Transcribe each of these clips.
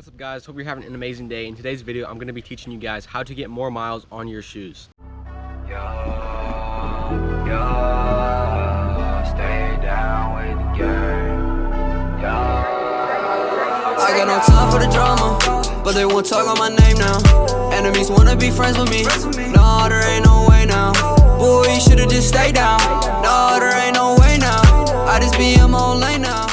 What's up guys, hope you're having an amazing day. In today's video I'm going to be teaching you guys how to get more miles on your shoes. Stay down with the game. I got no time for the drama, but they won't talk on my name now. Enemies wanna be friends with me. No, there ain't no way now. Boy, you should've just stayed down. No, there ain't no way now. I just be in my own lane now.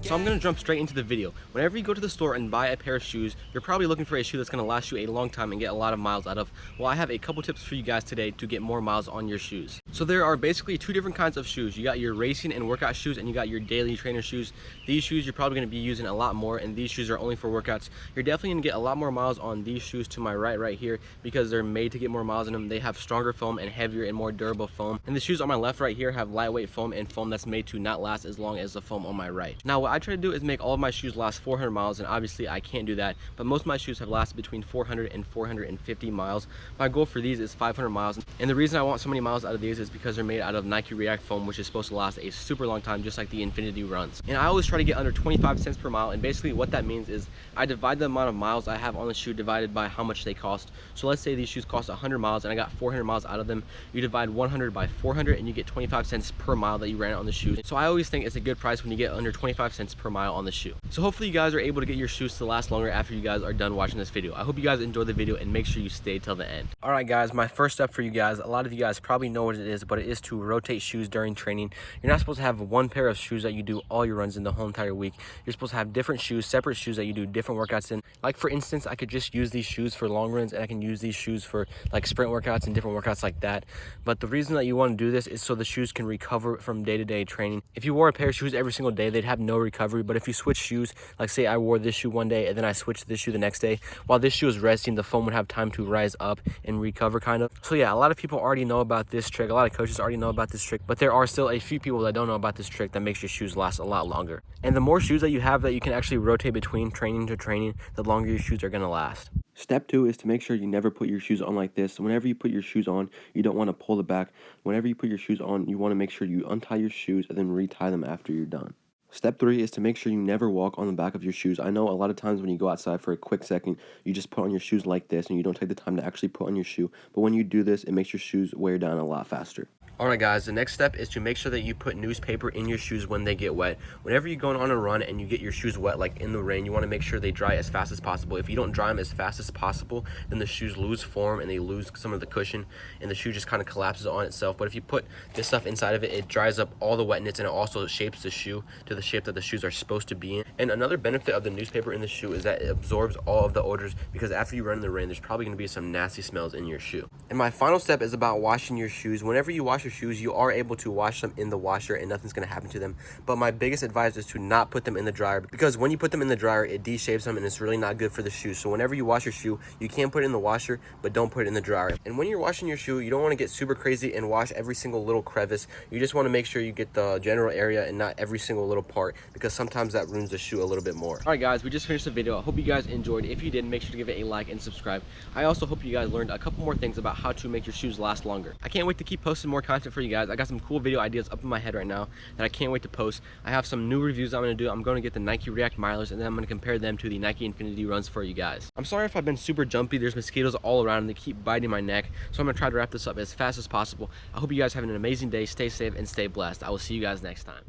So I'm going to jump straight into the video. Whenever you go to the store and buy a pair of shoes, you're probably looking for a shoe that's going to last you a long time and get a lot of miles out of. Well, I have a couple tips for you guys today to get more miles on your shoes. So there are basically two different kinds of shoes. You got your racing and workout shoes, and you got your daily trainer shoes. These shoes you're probably going to be using a lot more, and these shoes are only for workouts. You're definitely going to get a lot more miles on these shoes to my right here because they're made to get more miles in them. They have stronger foam and heavier and more durable foam. And the shoes on my left right here have lightweight foam and foam that's made to not last as long as the foam on my right. Now what I try to do is make all of my shoes last 400 miles, and obviously I can't do that, but most of my shoes have lasted between 400 and 450 miles. My goal for these is 500 miles, and the reason I want so many miles out of these is because they're made out of Nike React foam, which is supposed to last a super long time, just like the Infinity runs. And I always try to get under 25 cents per mile, and basically what that means is I divide the amount of miles I have on the shoe divided by how much they cost. So let's say these shoes cost 100 miles and I got 400 miles out of them. You divide 100 by 400 and you get 25 cents per mile that you ran on the shoe. So I always think it's a good price when you get under 25 cents per mile on the shoe. So hopefully you guys are able to get your shoes to last longer after you guys are done watching this video. I hope you guys enjoyed the video and make sure you stay till the end. All right guys, my first step for you guys, a lot of you guys probably know what it is, but it is to rotate shoes during training. You're not supposed to have one pair of shoes that you do all your runs in the whole entire week. You're supposed to have different shoes, separate shoes that you do different workouts in. Like for instance, I could just use these shoes for long runs, and I can use these shoes for like sprint workouts and different workouts like that. But the reason that you want to do this is so the shoes can recover from day-to-day training. If you wore a pair of shoes every single day, they'd have no recovery. But if you switch shoes, like say I wore this shoe one day and then I switched to this shoe the next day, while this shoe is resting, the foam would have time to rise up and recover kind of. So yeah, a lot of people already know about this trick. A lot of coaches already know about this trick, but there are still a few people that don't know about this trick that makes your shoes last a lot longer. And the more shoes that you have that you can actually rotate between training to training, the longer your shoes are going to last. Step 2 is to make sure you never put your shoes on like this. Whenever you put your shoes on, you don't want to pull it back. Whenever you put your shoes on, you want to make sure you untie your shoes and then retie them after you're done. Step 3 is to make sure you never walk on the back of your shoes. I know a lot of times when you go outside for a quick second, you just put on your shoes like this and you don't take the time to actually put on your shoe. But when you do this, it makes your shoes wear down a lot faster. Alright guys, the next step is to make sure that you put newspaper in your shoes when they get wet. Whenever you're going on a run and you get your shoes wet, like in the rain, you want to make sure they dry as fast as possible. If you don't dry them as fast as possible, then the shoes lose form and they lose some of the cushion and the shoe just kind of collapses on itself. But if you put this stuff inside of it, it dries up all the wetness and it also shapes the shoe to the shape that the shoes are supposed to be in. And another benefit of the newspaper in the shoe is that it absorbs all of the odors, because after you run in the rain, there's probably going to be some nasty smells in your shoe. And my final step is about washing your shoes. Whenever you wash your shoes, you are able to wash them in the washer and nothing's going to happen to them. But my biggest advice is to not put them in the dryer, because when you put them in the dryer, it de-shapes them and it's really not good for the shoe. So whenever you wash your shoe, you can put it in the washer, but don't put it in the dryer. And when you're washing your shoe, you don't want to get super crazy and wash every single little crevice. You just want to make sure you get the general area and not every single little part, because sometimes that ruins the shoe a little bit more. All right guys, we just finished the video. I hope you guys enjoyed. If you did, make sure to give it a like and subscribe. I also hope you guys learned a couple more things about how to make your shoes last longer. I can't wait to keep posting more content for you guys. I got some cool video ideas up in my head right now that I can't wait to post. I have some new reviews I'm going to do. I'm going to get the Nike React milers and then I'm going to compare them to the Nike Infinity runs for you guys. I'm sorry if I've been super jumpy. There's mosquitoes all around and they keep biting my neck, so I'm going to try to wrap this up as fast as possible. I hope you guys have an amazing day. Stay safe and stay blessed. I will see you guys next time.